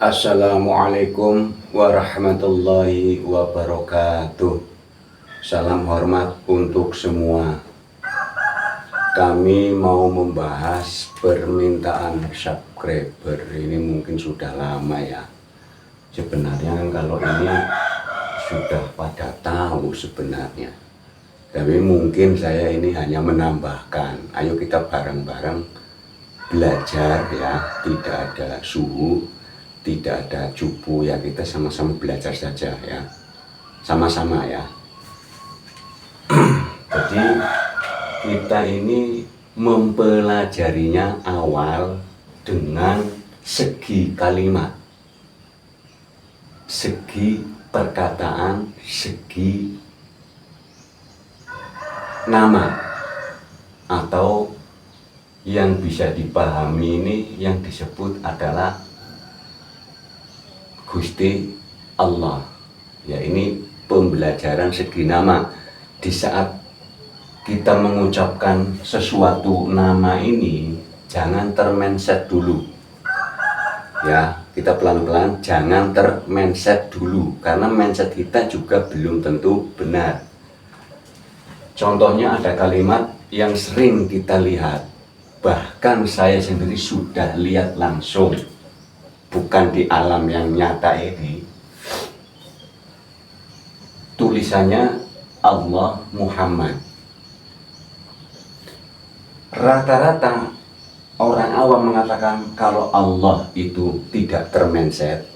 Assalamualaikum warahmatullahi wabarakatuh. Salam hormat untuk semua. Kami mau membahas permintaan subscriber. Ini mungkin sudah lama ya. Sebenarnya kalau ini sudah pada tahu sebenarnya. Tapi mungkin saya ini hanya menambahkan. Ayo kita bareng-bareng belajar ya. Tidak ada suhu, tidak ada cupu ya, kita sama-sama belajar saja ya, sama-sama ya. Jadi kita ini mempelajarinya awal dengan segi kalimat, segi perkataan, segi nama, atau yang bisa dipahami ini yang disebut adalah Gusti Allah. Ya, ini pembelajaran segi nama. Di saat kita mengucapkan sesuatu nama ini, jangan termenset dulu. Ya, kita pelan-pelan, jangan termenset dulu, karena mindset kita juga belum tentu benar. Contohnya ada kalimat yang sering kita lihat, bahkan saya sendiri sudah lihat langsung, bukan di alam yang nyata ini. Tulisannya Allah Muhammad. Rata-rata orang awam mengatakan kalau Allah itu tidak termenset,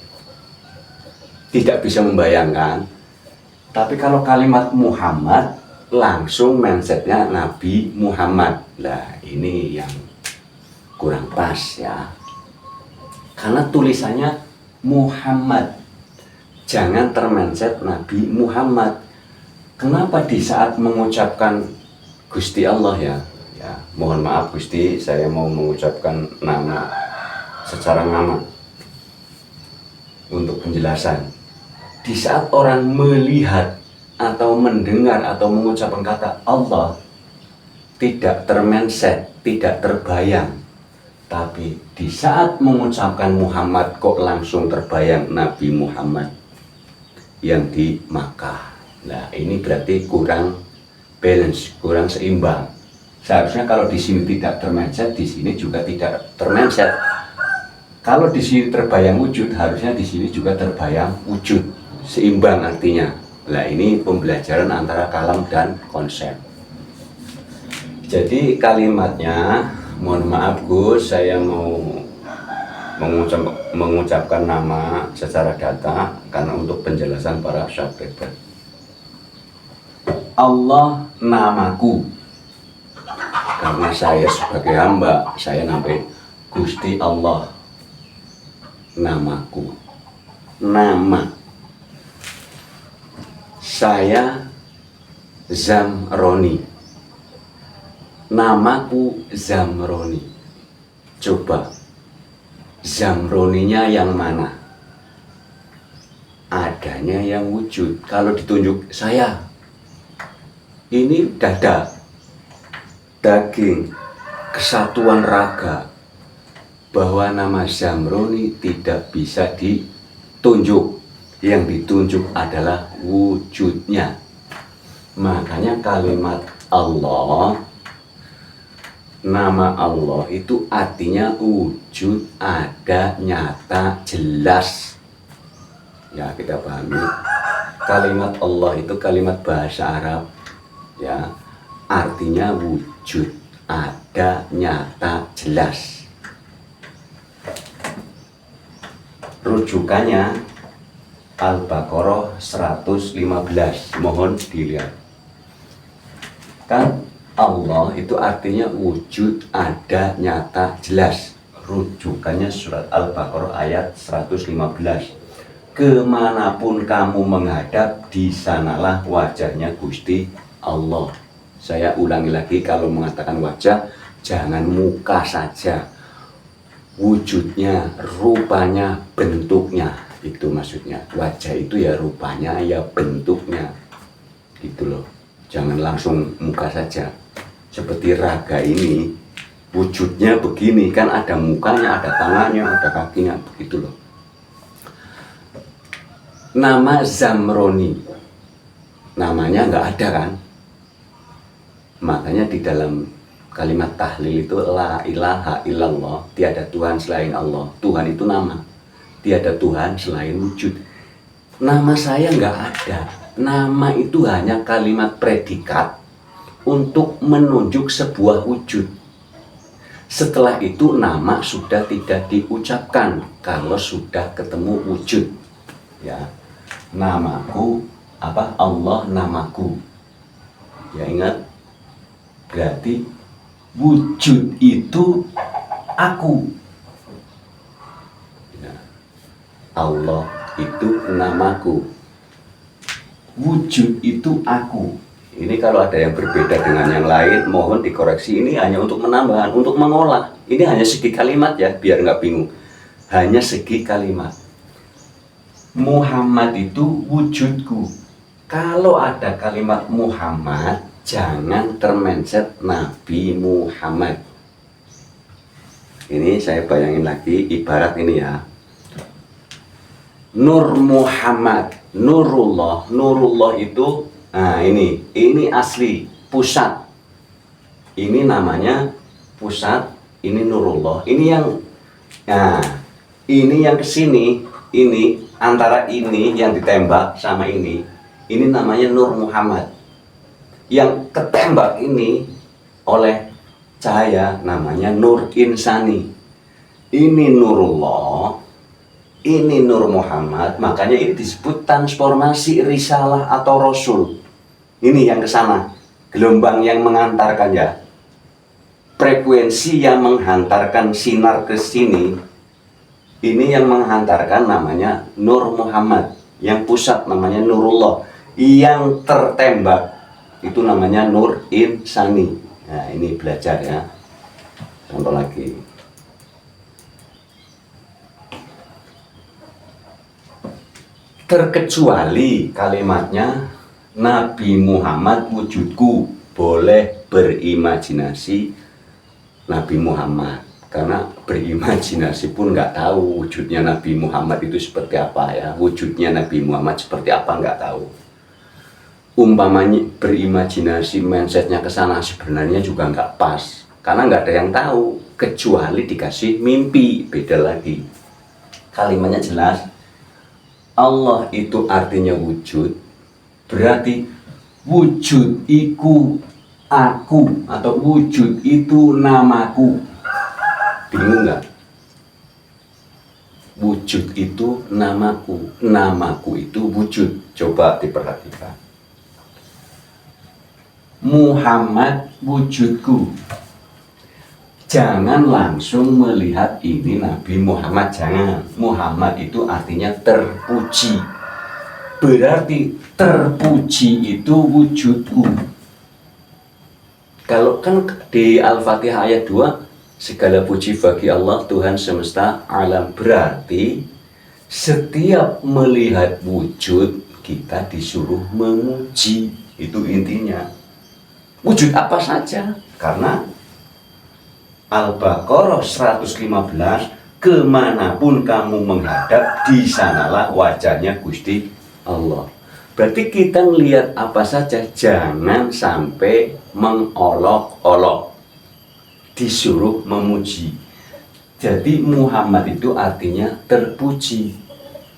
tidak bisa membayangkan. Tapi kalau kalimat Muhammad, langsung mindsetnya Nabi Muhammad. Nah, ini yang kurang pas ya, karena tulisannya Muhammad, jangan termenset Nabi Muhammad. Kenapa di saat mengucapkan Gusti Allah ya, mohon maaf Gusti, saya mau mengucapkan nama secara nama untuk penjelasan. Di saat orang melihat atau mendengar atau mengucapkan kata Allah, tidak termenset, tidak terbayang. Tapi di saat mengucapkan Muhammad kok langsung terbayang Nabi Muhammad yang di Makkah. Nah, ini berarti kurang balance, kurang seimbang. Seharusnya kalau di sini tidak termenset, di sini juga tidak termenset. Kalau di sini terbayang wujud, harusnya di sini juga terbayang wujud. Seimbang artinya. Nah, ini pembelajaran antara kalam dan konsep. Jadi kalimatnya, mohon maaf Gus, saya mau mengucapkan nama secara data karena untuk penjelasan para subscriber. Allah namaku. Karena saya sebagai hamba, saya nambahin Gusti Allah namaku. Nama saya Zamroni. Namaku Zamroni. Coba, Zamroninya yang mana? Adanya yang wujud. Kalau ditunjuk saya, ini dada, daging, kesatuan raga, bahwa nama Zamroni tidak bisa ditunjuk. Yang ditunjuk adalah wujudnya. Makanya kalimat Allah, nama Allah itu artinya wujud, ada, nyata, jelas. Ya, kita pahami. Kalimat Allah itu kalimat bahasa Arab. Ya, artinya wujud, ada, nyata, jelas. Rujukannya Al-Baqarah 115, mohon dilihat. Kan Allah itu artinya wujud, ada, nyata, jelas. Rujukannya surat Al-Baqarah ayat 115. Kemanapun kamu menghadap, di sanalah wajahnya Gusti Allah. Saya ulangi lagi, kalau mengatakan wajah, jangan muka saja. Wujudnya, rupanya, bentuknya. Itu maksudnya. Wajah itu ya rupanya, ya bentuknya. Gitu loh. Jangan langsung muka saja. Seperti raga ini, wujudnya begini, kan ada mukanya, ada tangannya, ada kakinya, begitu loh. nama Zamroni, namanya nggak ada kan, makanya di dalam kalimat tahlil itu la ilaha illallah, tiada Tuhan selain Allah. Tuhan itu nama, tiada Tuhan selain wujud. Nama saya nggak ada. Nama itu hanya kalimat predikat untuk menunjuk sebuah wujud. Setelah itu nama sudah tidak diucapkan kalau sudah ketemu wujud. Ya, namaku apa? Allah namaku. Ya ingat, berarti wujud itu aku. Ya, Allah itu namaku, wujud itu aku. Ini kalau ada yang berbeda dengan yang lain, mohon dikoreksi. Ini hanya untuk menambah, untuk mengolah. Ini hanya segi kalimat ya, biar nggak bingung. Hanya segi kalimat. Muhammad itu wujudku. Kalau ada kalimat Muhammad, jangan termenset Nabi Muhammad. Ini saya bayangin lagi, ibarat ini ya. Nur Muhammad, Nurullah. Nurullah itu, nah ini asli, pusat. Ini namanya pusat, ini Nurullah. Ini yang, nah, ini yang kesini, ini antara ini yang ditembak sama ini namanya Nur Muhammad. Yang ketembak ini oleh cahaya namanya Nur Insani. Ini Nurullah, ini Nur Muhammad. Makanya ini disebut transformasi risalah atau rasul. Ini yang ke sana, gelombang yang mengantarkan ya, frekuensi yang menghantarkan sinar ke sini. Ini yang menghantarkan namanya Nur Muhammad. Yang pusat namanya Nurullah. Yang tertembak itu namanya Nur Insani. Nah ini belajar ya. Contoh lagi. Terkecuali kalimatnya Nabi Muhammad wujudku, boleh berimajinasi Nabi Muhammad, karena berimajinasi pun nggak tahu wujudnya Nabi Muhammad itu seperti apa ya, wujudnya Nabi Muhammad seperti apa nggak tahu. Umpamanya berimajinasi mindsetnya ke sana sebenarnya juga nggak pas, karena nggak ada yang tahu kecuali dikasih mimpi. Beda lagi, kalimatnya jelas. Allah itu artinya wujud, berarti wujud iku aku, atau wujud itu namaku. Bingung nggak? Wujud itu namaku, namaku itu wujud. Coba diperhatikan. Muhammad wujudku. Jangan langsung melihat ini Nabi Muhammad, jangan. Muhammad itu artinya terpuji. Berarti terpuji itu wujudku. Kalau kan di Al-Fatihah ayat 2, segala puji bagi Allah Tuhan semesta alam, berarti setiap melihat wujud kita disuruh memuji. Itu intinya. Wujud apa saja, karena Al-Baqarah 115, kemanapun kamu menghadap, di sanalah wajahnya Gusti Allah. Berarti kita melihat apa saja, jangan sampai mengolok-olok, disuruh memuji. Jadi Muhammad itu artinya terpuji,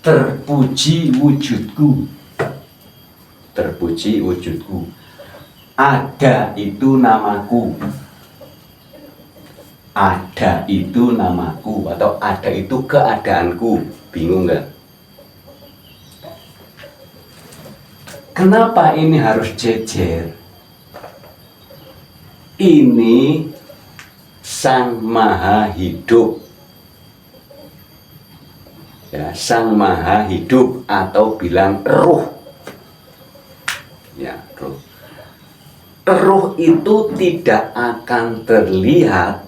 terpuji wujudku, terpuji wujudku. Ada itu namaku, ada itu namaku, atau ada itu keadaanku. Bingung nggak? Kenapa ini harus jejer? Ini Sang Maha Hidup ya, Sang Maha Hidup, atau bilang ruh ya, ruh. Ruh itu tidak akan terlihat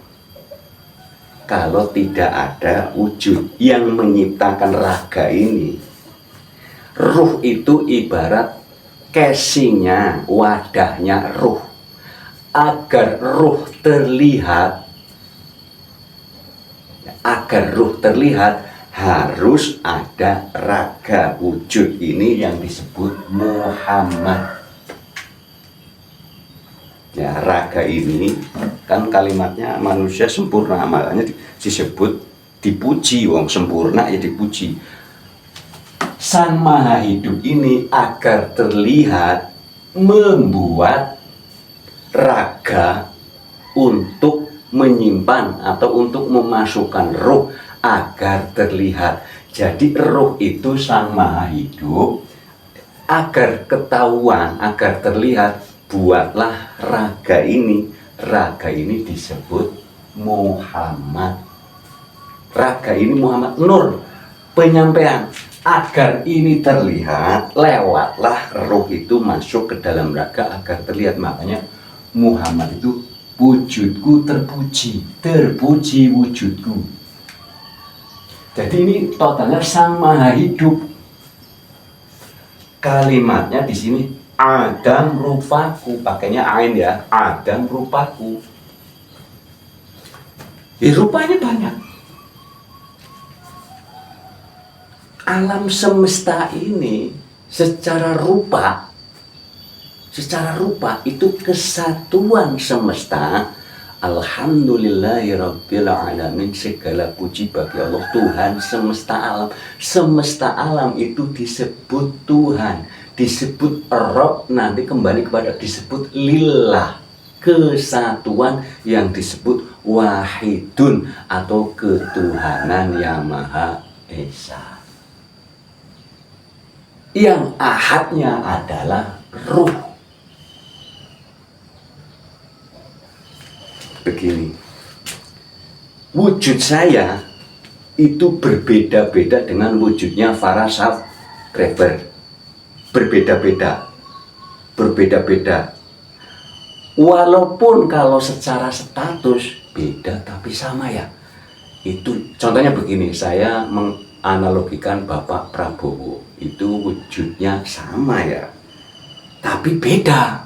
kalau tidak ada wujud yang menciptakan raga ini. Ruh itu ibarat casingnya, wadahnya ruh. Agar ruh terlihat, harus ada raga wujud ini yang disebut Muhammad. Ya, raga ini kan kalimatnya manusia sempurna, makanya disebut dipuji, wong sempurna ya dipuji. Sang Maha Hidup ini agar terlihat membuat raga untuk menyimpan atau untuk memasukkan roh agar terlihat. Jadi roh itu Sang Maha Hidup agar ketahuan, agar terlihat, buatlah raga ini. Raga ini disebut Muhammad. Raga ini Muhammad, nur penyampaian. Agar ini terlihat, lewatlah roh itu masuk ke dalam raga agar terlihat. Makanya Muhammad itu wujudku terpuji, terpuji wujudku. Jadi ini totalnya Sang Maha Hidup. Kalimatnya di sini Adam rupaku, pakainya ain ya, Adam rupaku. Rupanya banyak. Alam semesta ini secara rupa itu kesatuan semesta. Alhamdulillahirabbil alamin, segala puji bagi Allah Tuhan semesta alam. Semesta alam itu disebut Tuhan, disebut Rabb, nanti kembali kepada disebut Lillah, kesatuan yang disebut Wahidun atau ketuhanan yang Maha Esa. Yang ahadnya adalah ruh. Begini, wujud saya itu berbeda-beda dengan wujudnya para subscriber. Berbeda-beda. Walaupun kalau secara status beda tapi sama ya. Itu contohnya begini, saya menganalogikan Bapak Prabowo. Itu wujudnya sama ya, tapi beda.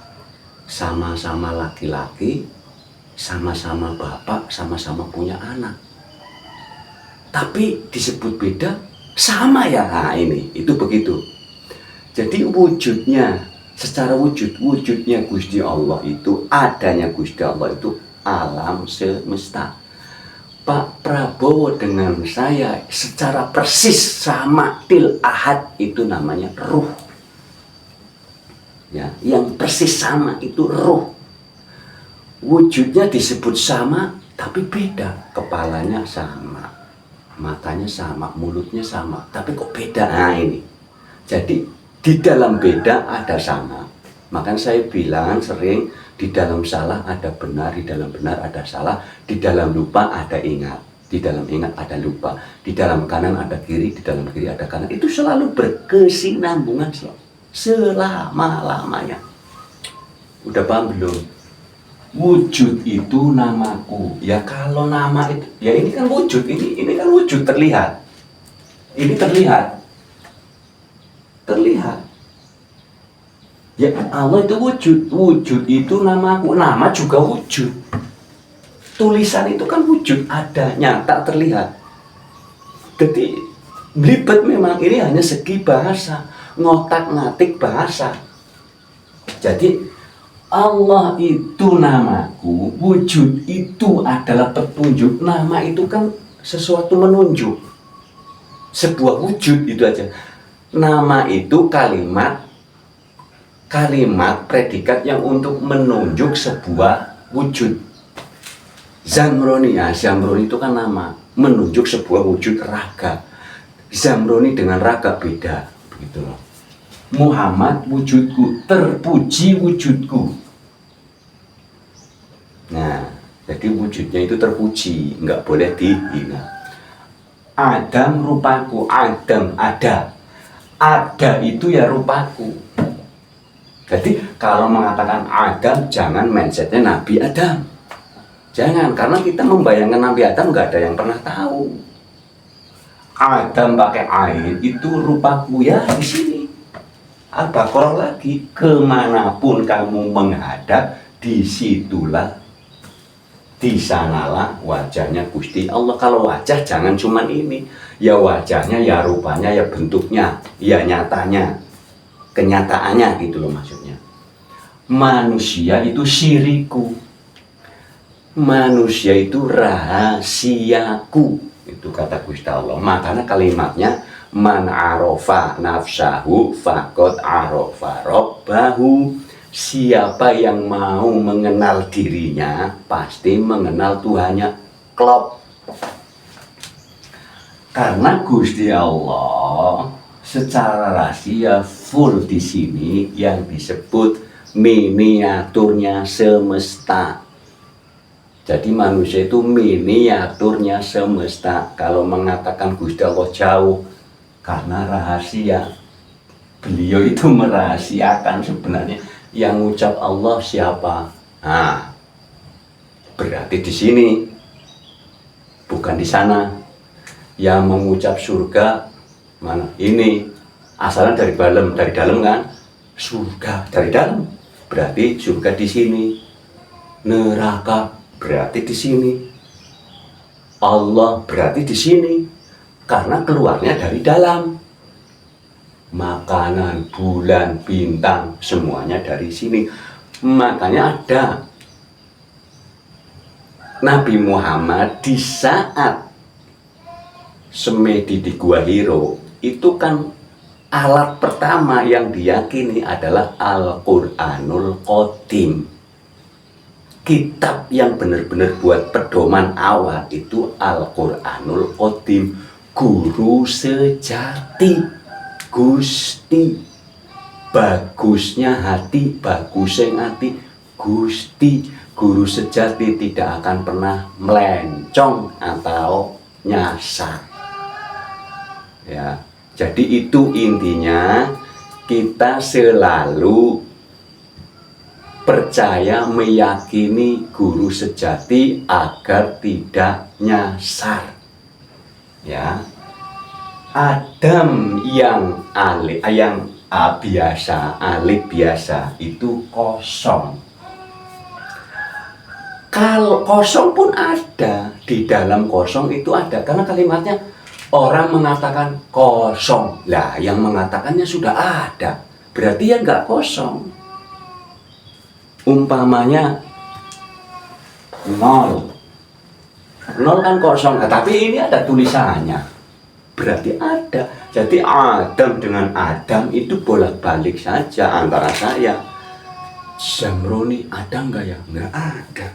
Sama-sama laki-laki, sama-sama bapak, sama-sama punya anak, tapi disebut beda, sama ya. Nah ini, itu begitu. Jadi wujudnya, secara wujudnya Gusti Allah itu, adanya Gusti Allah itu alam semesta. Pak Prabowo dengan saya secara persis sama til ahad, itu namanya ruh. Ya, yang persis sama itu ruh. Wujudnya disebut sama tapi beda. Kepalanya sama, matanya sama, mulutnya sama, tapi kok beda. Nah ini. Jadi di dalam beda ada sama. Makanya saya bilang sering, di dalam salah ada benar, di dalam benar ada salah, di dalam lupa ada ingat, di dalam ingat ada lupa, di dalam kanan ada kiri, di dalam kiri ada kanan. Itu selalu berkesinambungan selama-lamanya. Udah paham belum? Wujud itu namaku. Ya kalau nama itu, ya ini kan wujud, ini kan wujud terlihat. Ini terlihat. Ya Allah itu wujud itu namaku, nama juga wujud. Tulisan itu kan wujud, ada, nyata, terlihat. Jadi belibet memang, ini hanya segi bahasa, ngotak-ngatik bahasa. Jadi Allah itu namaku, wujud itu adalah petunjuk. Nama itu kan sesuatu menunjuk, sebuah wujud, itu aja. Nama itu kalimat predikat yang untuk menunjuk sebuah wujud. Zamroni, ya Zamroni itu kan nama, menunjuk sebuah wujud raga. Zamroni dengan raga beda, begitu loh. Muhammad wujudku, terpuji wujudku. Nah, jadi wujudnya itu terpuji, nggak boleh dihina. Adam rupaku, Adam ada itu ya rupaku. Jadi kalau mengatakan Adam, jangan mindsetnya Nabi Adam. Jangan, karena kita membayangkan Nabi Adam nggak ada yang pernah tahu. Adam pakai air itu rupaku ya di sini. Al-Baqarah lagi, kemanapun kamu menghadap, disitulah Di sanalah wajahnya Gusti Allah. Kalau wajah jangan cuman ini, ya wajahnya, ya rupanya, ya bentuknya, ya nyatanya, kenyataannya gitu loh maksudnya. Manusia itu siriku, manusia itu rahasiaku, itu kata Gusti Allah. Makanya kalimatnya man arofa nafsahu faqad arofa rabbahu. Siapa yang mau mengenal dirinya pasti mengenal Tuhannya. Klop. Karena Gusti Allah secara rahasia full di sini yang disebut miniaturnya semesta. Jadi manusia itu miniaturnya semesta. Kalau mengatakan Gusti Allah jauh karena rahasia. Beliau itu merahasiakan sebenarnya. Yang ucap Allah siapa? Nah, berarti di sini, bukan di sana. Yang mengucap surga mana? Ini asalnya dari dalam kan? Surga dari dalam. Berarti surga di sini. Neraka berarti di sini. Allah berarti di sini. Karena keluarnya dari dalam. Makanan, bulan, bintang, semuanya dari sini. Makanya ada Nabi Muhammad di saat semedi di Gua Hiro, itu kan alat pertama yang diyakini adalah Al-Quranul Qadim. Kitab yang benar-benar buat pedoman awal itu Al-Quranul Qadim. Guru sejati Gusti, bagusnya hati, bagusnya hati Gusti. Guru sejati tidak akan pernah melencong atau nyasar. Ya, jadi itu intinya, kita selalu percaya meyakini guru sejati agar tidak nyasar. Ya. Adam yang biasa, alif biasa itu kosong. Kalau kosong pun ada, di dalam kosong itu ada, karena kalimatnya orang mengatakan kosong. Lah, yang mengatakannya sudah ada, berarti ya nggak kosong. Umpamanya nol kan kosong, tapi ini ada tulisannya. Berarti ada. Jadi Adam dengan Adam itu bolak-balik saja antara saya. Zamroni ada nggak ya? Nggak ada.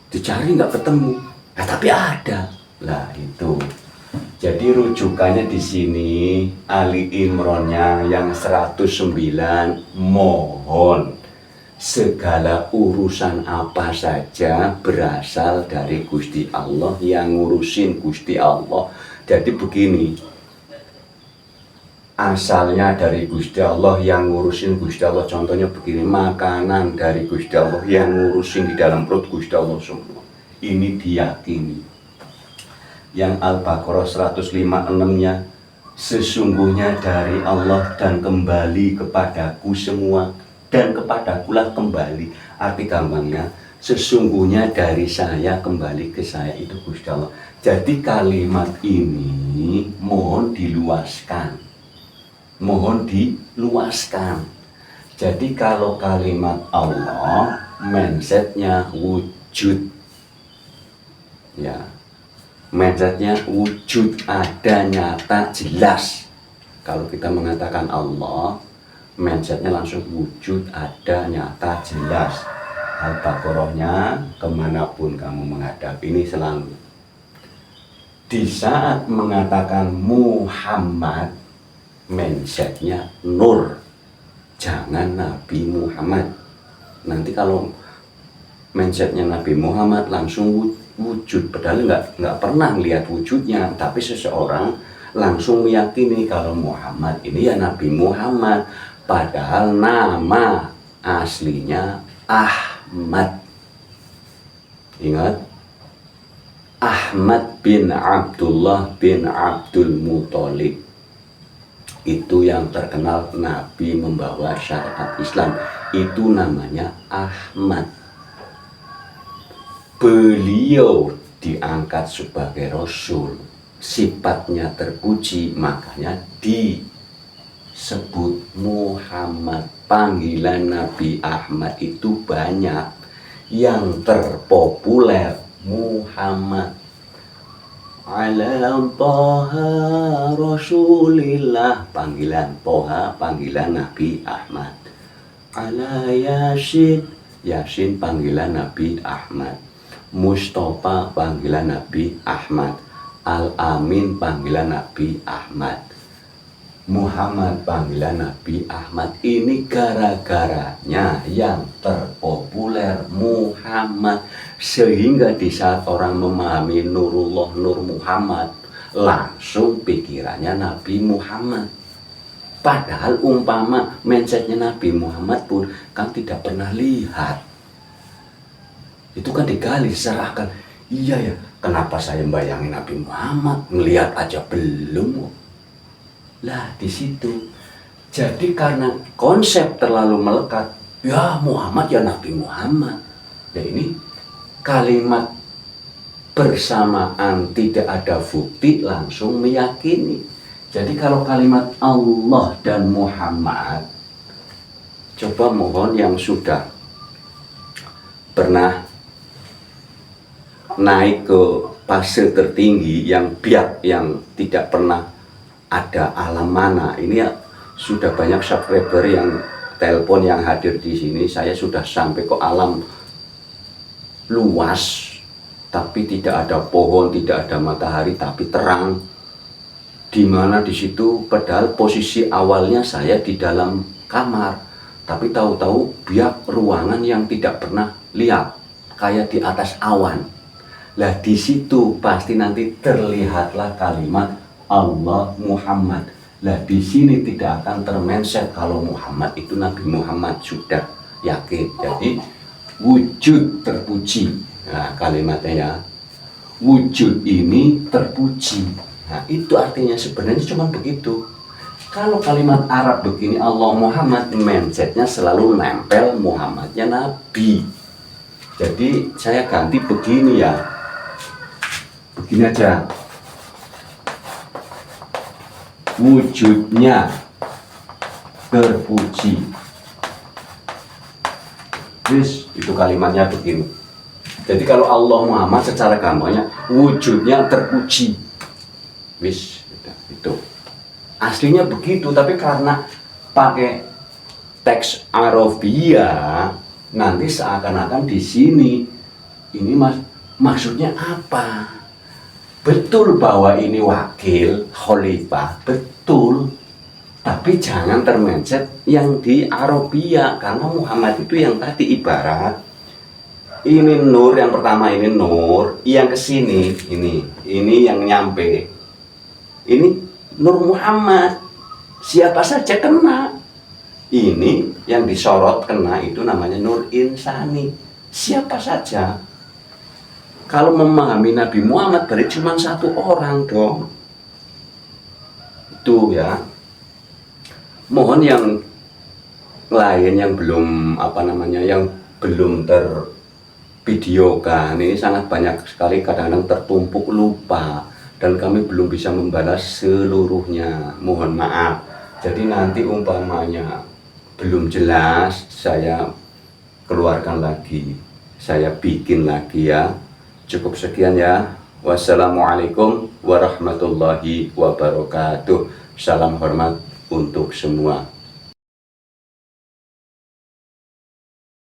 Dicari nggak ketemu. Nah, tapi ada. Lah itu. Jadi rujukannya di sini Ali Imronnya yang 109, mohon segala urusan apa saja berasal dari Gusti Allah, yang ngurusin Gusti Allah. Jadi begini, asalnya dari Gusti Allah, yang ngurusin Gusti Allah. Contohnya begini, makanan dari Gusti Allah, yang ngurusin di dalam perut Gusti Allah semua. Ini diyakini. Yang Al-Baqarah 156-nya, sesungguhnya dari Allah dan kembali kepadaku semua, dan kepadakulah kembali. Arti gampangnya, sesungguhnya dari saya kembali ke saya, itu Gusti Allah. Jadi kalimat ini mohon diluaskan. Mohon diluaskan. Jadi kalau kalimat Allah, mindsetnya wujud. Ya. Mindsetnya wujud, ada, nyata, jelas. Kalau kita mengatakan Allah, mindsetnya langsung wujud, ada, nyata, jelas. Al-Baqarahnya, kemanapun kamu menghadap, ini selalu. Di saat mengatakan Muhammad, mindsetnya nur, jangan Nabi Muhammad. Nanti kalau mindsetnya Nabi Muhammad langsung wujud, padahal nggak pernah lihat wujudnya, tapi seseorang langsung meyakini kalau Muhammad ini ya Nabi Muhammad, padahal nama aslinya Ahmad. Ingat, Ahmad bin Abdullah bin Abdul Muthalib. Itu yang terkenal Nabi membawa syariat Islam. Itu namanya Ahmad. beliau diangkat sebagai Rasul, sifatnya terpuji, makanya disebut Muhammad. Panggilan Nabi Ahmad itu banyak, yang terpopuler Muhammad. Ala Toha Rasulillah, panggilan Toha, panggilan Nabi Ahmad. Ala Yasin, Yasin panggilan Nabi Ahmad. Mustafa panggilan Nabi Ahmad. Al-Amin panggilan Nabi Ahmad. Muhammad panggilan Nabi Ahmad. Ini gara-garanya yang terpopuler Muhammad, sehingga di saat orang memahami Nurullah, Nur Muhammad, langsung pikirannya Nabi Muhammad. Padahal umpama mindsetnya Nabi Muhammad pun kan tidak pernah lihat. Itu kan digali secara akal. Iya ya, kenapa saya bayangin Nabi Muhammad, ngelihat aja belum. Lah di situ. Jadi karena konsep terlalu melekat, ya Muhammad ya Nabi Muhammad. Ya ini kalimat bersamaan tidak ada bukti langsung meyakini. Jadi kalau kalimat Allah dan Muhammad, coba mohon yang sudah pernah naik ke fase tertinggi yang biak, yang tidak pernah ada alam mana. Ini ya sudah banyak subscriber yang telepon, yang hadir di sini. Saya sudah sampai ke alam luas, tapi tidak ada pohon, tidak ada matahari, tapi terang. Di mana di situ, padahal posisi awalnya saya di dalam kamar, tapi tahu-tahu biak ruangan yang tidak pernah lihat, kayak di atas awan. Lah di situ pasti nanti terlihatlah kalimat Allah Muhammad. Lah di sini tidak akan termenset kalau Muhammad itu Nabi Muhammad, sudah yakin. Jadi wujud terpuji. Nah, kalimatnya ya, wujud ini terpuji. Nah, itu artinya sebenarnya cuma begitu. Kalau kalimat Arab begini Allah Muhammad, mindsetnya selalu nempel Muhammadnya Nabi. Jadi saya ganti begini ya. Begini aja. Wujudnya terpuji. Wis, itu kalimatnya begini. Jadi kalau Allah Muhammad secara gampangnya wujudnya terpuji. Wis, itu. Aslinya begitu, tapi karena pakai teks Arabia, nanti seakan-akan di sini ini maksudnya apa? Betul bahwa ini wakil khalifah, betul. Tapi jangan termencet yang di Arabia, karena Muhammad itu yang tadi ibarat ini nur, yang pertama ini nur, yang kesini ini yang nyampe. Ini Nur Muhammad, siapa saja kena. Ini yang disorot kena itu namanya Nur Insani, siapa saja. Kalau memahami Nabi Muhammad berarti cuma satu orang dong. Itu ya. Mohon yang lain yang belum yang belum tervideokan, ini sangat banyak sekali, kadang-kadang tertumpuk lupa dan kami belum bisa membalas seluruhnya. Mohon maaf. Jadi nanti umpamanya belum jelas, saya keluarkan lagi, saya bikin lagi ya. Cukup sekian ya. Wassalamualaikum warahmatullahi wabarakatuh. Salam hormat untuk semua.